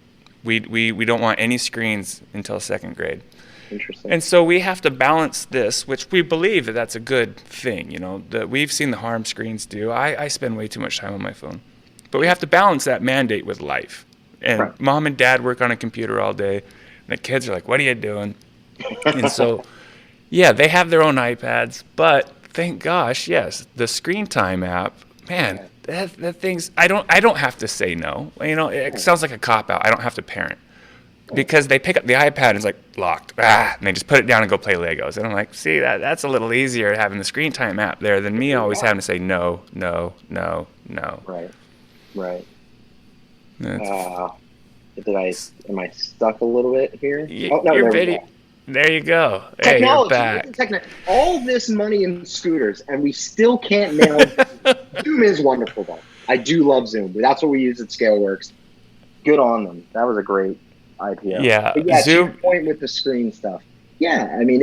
We don't want any screens until second grade. Interesting. And so we have to balance this, which we believe that that's a good thing. That we've seen the harm screens do. I spend way too much time on my phone, but we have to balance that mandate with life. And Mom and Dad work on a computer all day, and the kids are like, "What are you doing?" And so, they have their own iPads, but thank gosh, yes, the screen time app, man, that thing's. I don't have to say no. It sounds like a cop out. I don't have to parent because they pick up the iPad and it's like locked, and they just put it down and go play Legos. And I'm like, see, that's a little easier having the screen time app there than me always having to say no. Right. That's, Am I stuck a little bit here? Oh, no, your there we video. go. There you go. Hey, you're Technology. back. All this money in scooters, and we still can't nail Zoom is wonderful, though. I do love Zoom. That's what we use at ScaleWorks. Good on them. That was a great IPO. Yeah, But yeah, to your Zoom. point with the screen stuff. Yeah, I mean,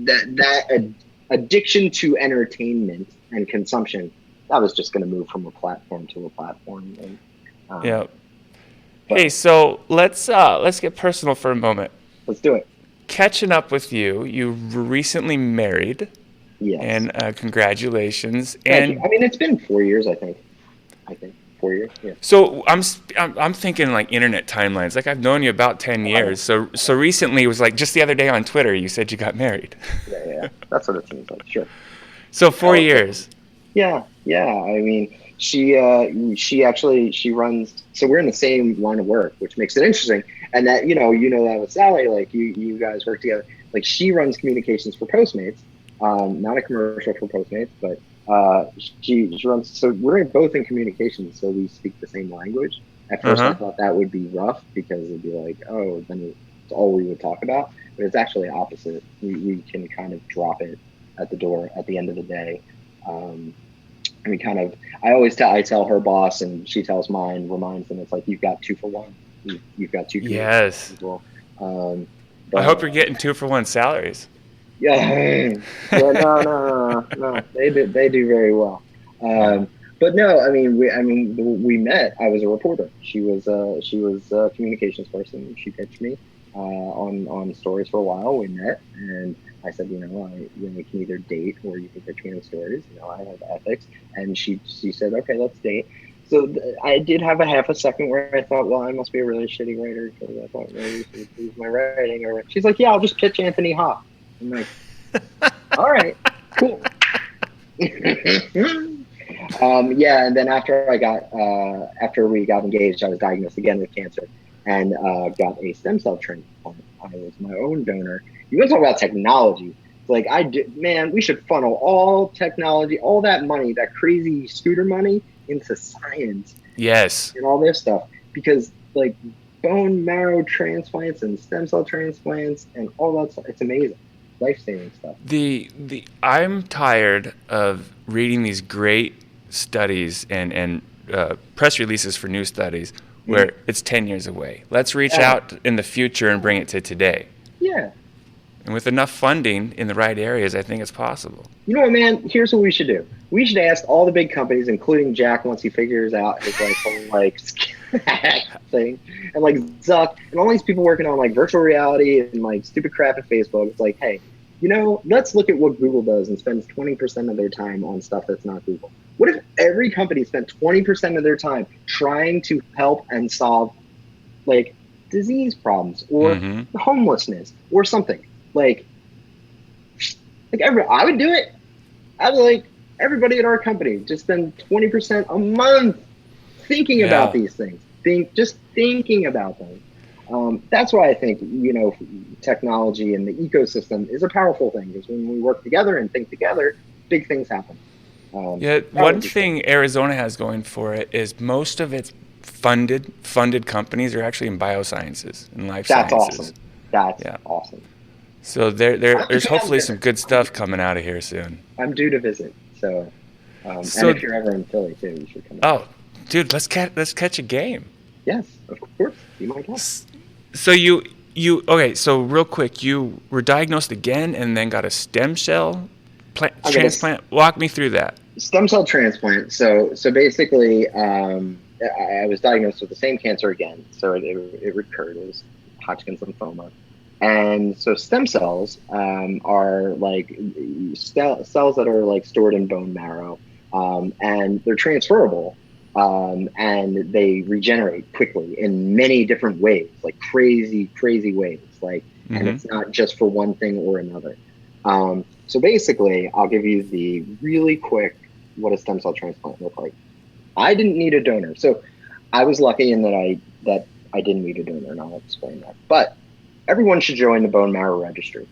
that addiction to entertainment and consumption, that was just going to move from a platform to a platform. And, Yeah. Hey, so let's get personal for a moment. Let's do it. Catching up with you. You recently married. Yes. And congratulations. Thank you. I mean, it's been 4 years, I think. 4 years. Yeah. So I'm thinking like internet timelines. Like I've known you about 10 years. So recently it was like just the other day on Twitter you said you got married. Yeah. That's what it seems like. Sure. So 4 years. Yeah. I mean, she runs. So we're in the same line of work, which makes it interesting. And that that with Sally, like you guys work together. Like she runs communications for Postmates, not a commercial for Postmates, but she runs. So we're both in communications, so we speak the same language. At first, I thought that would be rough because it'd be like, oh, then it's all we would talk about. But it's actually opposite. We can kind of drop it at the door at the end of the day. And we kind of, I tell her boss and she tells mine, reminds them, it's like, you've got 2 for 1. You've got 2 for 1. Yes. People. I hope you're getting 2 for 1 salaries. Yeah. No. They do very well. But no, I mean, we met. I was a reporter. She was a communications person. She pitched me on stories for a while. We met, and I said, we can either date or you can pitch me on stories. I have ethics, and she said, okay, let's date. So I did have a half a second where I thought, well, I must be a really shitty writer because I thought maybe she would use my writing. Or she's like, yeah, I'll just pitch Anthony Hawk. I'm like, all right, cool. Yeah, and then after we got engaged, I was diagnosed again with cancer and got a stem cell transplant. I was my own donor. You want to talk about technology? Like we should funnel all technology, all that money, that crazy scooter money, into science. Yes. And all this stuff, because like bone marrow transplants and stem cell transplants and all that stuff, it's amazing. Life-saving stuff. I'm tired of reading these great studies and press releases for new studies where it's 10 years away. Let's reach out in the future and bring it to today. Yeah. And with enough funding in the right areas, I think it's possible. You know what, man? Here's what we should do. We should ask all the big companies, including Jack, once he figures out his whole thing, and like Zuck, and all these people working on like virtual reality and like stupid crap at Facebook. It's like, hey, let's look at what Google does and spends 20% of their time on stuff that's not Google. What if every company spent 20% of their time trying to help and solve like disease problems or homelessness or something? Like I would do it. I would like everybody at our company just spend 20% a month thinking about these things. Just thinking about them. That's why I think, technology and the ecosystem is a powerful thing, because when we work together and think together, big things happen. One thing Arizona has going for it is most of its funded companies are actually in biosciences and life sciences. That's awesome. So there's hopefully some good stuff coming out of here soon. I'm due to visit, so and if you're ever in Philly too, you should come. Oh, dude, let's catch a game. Yes, of course. You might guess. So you okay? So real quick, you were diagnosed again and then got a stem cell transplant. Walk me through that. Stem cell transplant. So basically, I was diagnosed with the same cancer again. So it recurred. It was Hodgkin's lymphoma. And so stem cells are like cells that are like stored in bone marrow, and they're transferable, and they regenerate quickly in many different ways, like crazy ways. Like, and it's not just for one thing or another. So basically, I'll give you the really quick what a stem cell transplant look like. I didn't need a donor, so I was lucky in that I didn't need a donor, and I'll explain that. But everyone should join the bone marrow registry.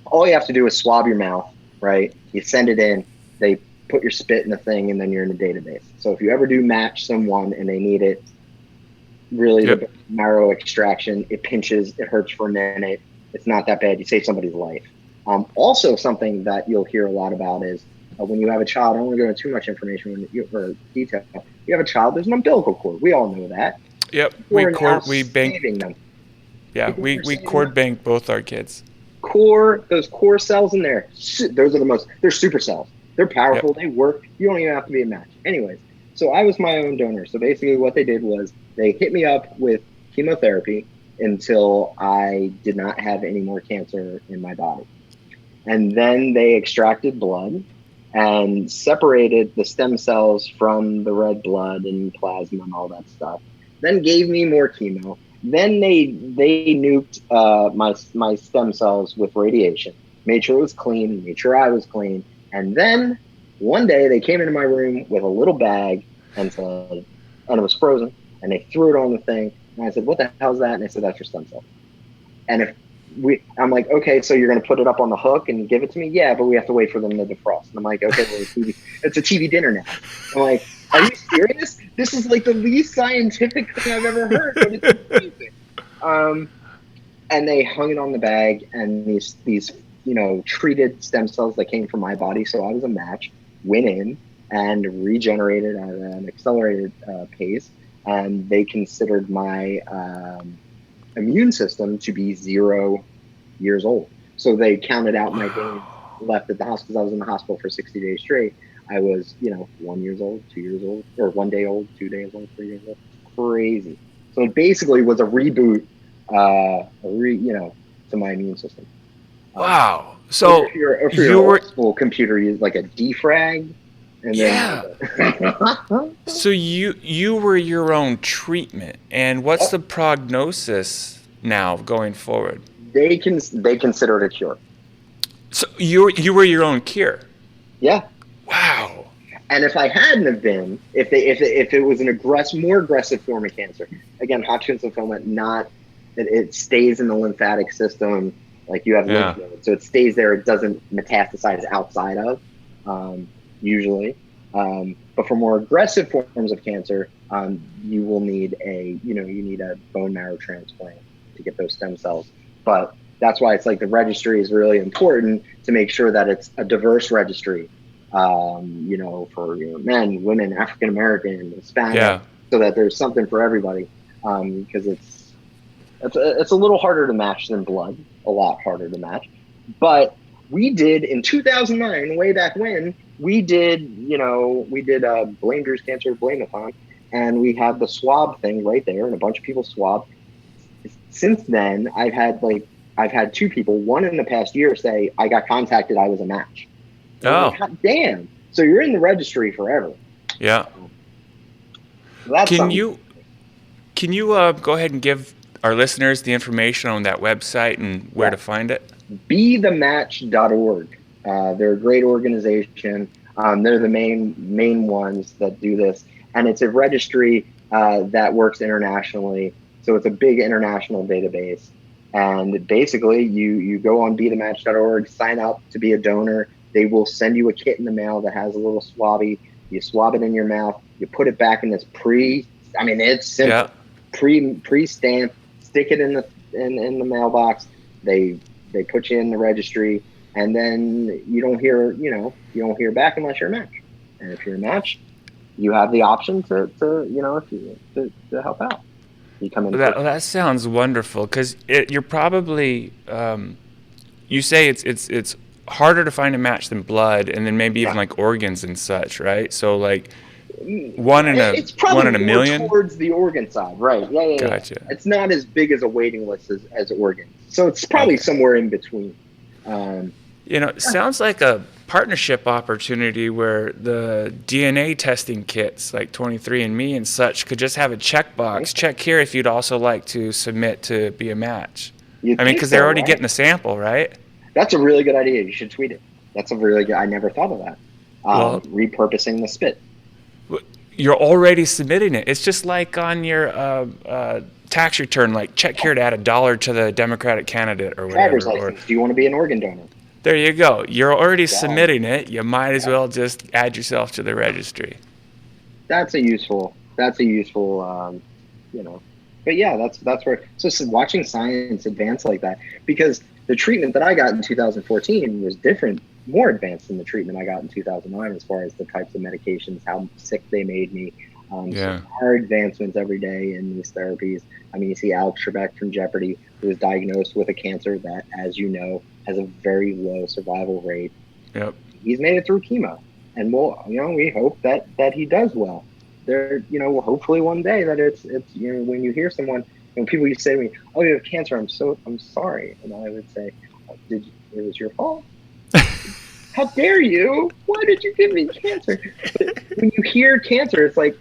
All you have to do is swab your mouth, right? You send it in, they put your spit in the thing, and then you're in the database. So if you ever do match someone and they need it, Really, Yep. the marrow extraction, it pinches, it hurts for a minute. It's not that bad. You save somebody's life. Also, something that you'll hear a lot about is when you have a child. I don't want to go into too much information or detail. You have a child. There's an umbilical cord. We all know that. Yep. People are now We bank. saving them. Yeah. People are We saving cord them. bank both our kids. Those core cells in there. Those are they're super cells. They're powerful. Yep. They work. You don't even have to be a match. Anyways, so I was my own donor. So basically, what they did was they hit me up with chemotherapy until I did not have any more cancer in my body. And then they extracted blood and separated the stem cells from the red blood and plasma and all that stuff. Then gave me more chemo. Then they nuked my stem cells with radiation. Made sure it was clean. Made sure I was clean. And then one day they came into my room with a little bag and said, and it was frozen. And they threw it on the thing. And I said, "What the hell is that?" And they said, "That's your stem cell." And I'm like, "Okay, so you're going to put it up on the hook and give it to me?" "Yeah, but we have to wait for them to defrost." And I'm like, "Okay, well, it's a TV dinner now." I'm like, "Are you serious? This is like the least scientific thing I've ever heard, but it's amazing." And they hung it on the bag, and these treated stem cells that came from my body, so I was a match, went in and regenerated at an accelerated pace, and they considered my immune system to be 0 years old. So they counted out my days left at the hospital, because I was in the hospital for 60 days straight. I was, 1 year old, 2 years old, or 1 day old, 2 days old, 3 years old. Crazy. So it basically was a reboot, to my immune system. Wow. So if you're old school computer, you use like a defrag. And then so you were your own treatment, and what's the prognosis now going forward? They consider it a cure. So you were your own cure. Yeah. Wow. And if I hadn't have been, if it was more aggressive form of cancer, again, Hodgkin's lymphoma, it stays in the lymphatic system, like you have lymph nodes, so it stays there. It doesn't metastasize outside of, usually. But for more aggressive forms of cancer, you will need a bone marrow transplant to get those stem cells. But that's why it's like the registry is really important, to make sure that it's a diverse registry, for men, women, African American, Hispanic, so that there's something for everybody. Because it's a little harder to match than blood, a lot harder to match. But we did in 2009, way back when, we did Blame Drew's Cancer Blame-a-thon, and we have the swab thing right there, and a bunch of people swabbed. Since then, I've had 2 people, one in the past year, say, "I got contacted, I was a match." Oh. God damn. So you're in the registry forever. Yeah. So can you go ahead and give our listeners the information on that website and where to find it? BeTheMatch.org. They're a great organization. They're the main ones that do this. And it's a registry that works internationally. So it's a big international database. And basically, you go on BeTheMatch.org, sign up to be a donor. They will send you a kit in the mail that has a little swabby. You swab it in your mouth. You put it back in this it's simple. Yeah. Pre-stamp. Stick it in the mailbox. They put you in the registry, and then you don't hear back unless you're a match. And if you're a match, you have the option to help out. You come in. That sounds wonderful, because you're probably you say it's harder to find a match than blood, and then maybe even like organs and such, right? So like one in a million towards the organ side, right? Yeah. Gotcha. It's not as big as a waiting list as organs, so it's probably somewhere in between. It sounds like a partnership opportunity where the DNA testing kits like 23andMe and such could just have a checkbox. Check here if you'd also like to submit to be a match. Because they're already getting a sample, right? That's a really good idea. You should tweet it. That's a really good. I never thought of that. Repurposing the spit. You're already submitting it. It's just like on your tax return, like check here to add $1 to the Democratic candidate or whatever. Driver's license. Do you want to be an organ donor? There you go. You're already submitting it. You might as well just add yourself to the registry. That's a useful But yeah, that's where, watching science advance like that, because the treatment that I got in 2014 was different, more advanced than the treatment I got in 2009 as far as the types of medications, how sick they made me. So Yeah. there are advancements every day in these therapies. I mean, you see Alex Trebek from Jeopardy, who was diagnosed with a cancer that, as you know, has a very low survival rate. Yep. He's made it through chemo, and we hope that he does well. There, hopefully one day that it's when you hear someone, when people used to say to me, "Oh, you have cancer," I'm sorry, and I would say, it was your fault? How dare you? Why did you give me cancer? But when you hear cancer, it's like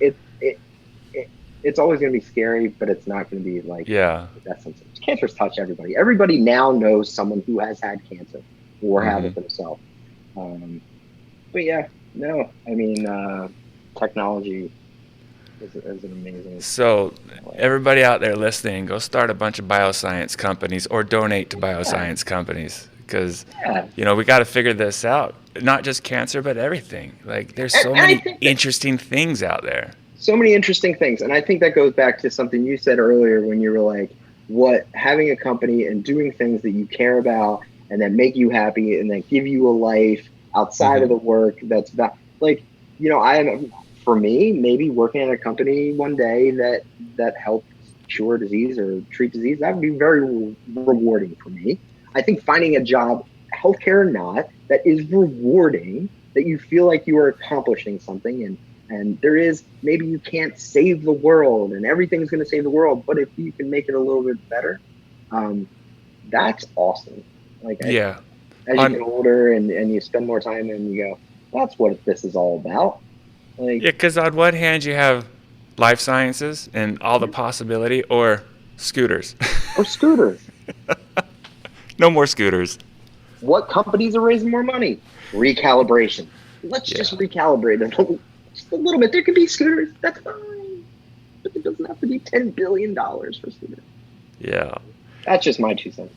it's always going to be scary, but it's not going to be like that sense. Cancer's touched everybody. Everybody now knows someone who has had cancer or have it themselves. But yeah, no, I mean, technology is an amazing. So everybody out there listening, go start a bunch of bioscience companies or donate to bioscience companies, because we got to figure this out. Not just cancer, but everything. Like, there's so many interesting things out there. So many interesting things, and I think that goes back to something you said earlier when you were like, having a company and doing things that you care about and that make you happy and that give you a life outside of the work. That's for me, maybe working at a company one day that helps cure disease or treat disease, that would be very rewarding for me. I think finding a job, healthcare or not, that is rewarding, that you feel like you are accomplishing something, and there is, maybe you can't save the world and everything's going to save the world, but if you can make it a little bit better, that's awesome. Like, as you get older and you spend more time and you go, that's what this is all about. Like, because on one hand you have life sciences and all the possibility, or scooters. No more scooters. What companies are raising more money? Recalibration. Let's just recalibrate it just a little bit. There could be scooters. That's fine. But it doesn't have to be $10 billion for scooters. Yeah. That's just my 2 cents.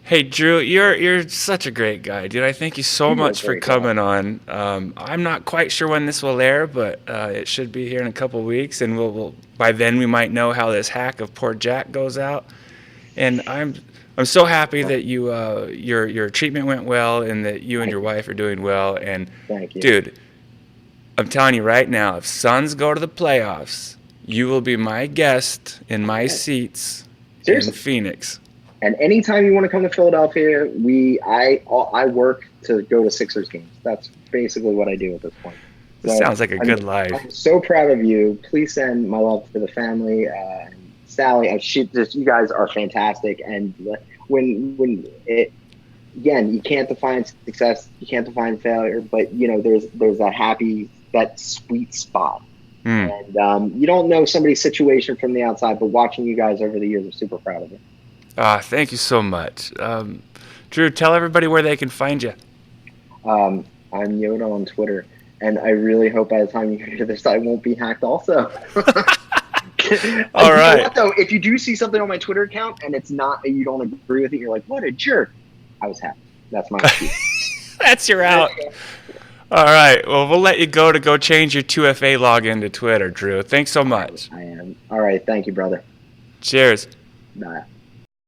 Hey, Drew, you're such a great guy, dude. I thank you so much for coming on. I'm not quite sure when this will air, but it should be here in a couple weeks, and we'll by then we might know how this hack of poor Jack goes out. And I'm so happy that your treatment went well and that you and your wife are doing well. And thank you, dude. I'm telling you right now, if Suns go to the playoffs, you will be my guest in my seats in Phoenix. And anytime you want to come to Philadelphia, I work to go to Sixers games. That's basically what I do at this point. So, this sounds like a good life. I'm so proud of you. Please send my love to the family. And Sally, you guys are fantastic. And again, you can't define success, you can't define failure, but there's that sweet spot. And you don't know somebody's situation from the outside, but watching you guys over the years, I'm super proud of you. Thank you so much. Drew, tell everybody where they can find you. I'm Yoda on Twitter, and I really hope by the time you hear this, I won't be hacked also. All right. You know what, though, if you do see something on my Twitter account and it's not, you don't agree with it, you're like, what a jerk. I was hacked. That's my excuse. That's your out. All right. Well, we'll let you go change your 2FA login to Twitter, Drew. Thanks so much. I am. All right. Thank you, brother. Cheers. Bye.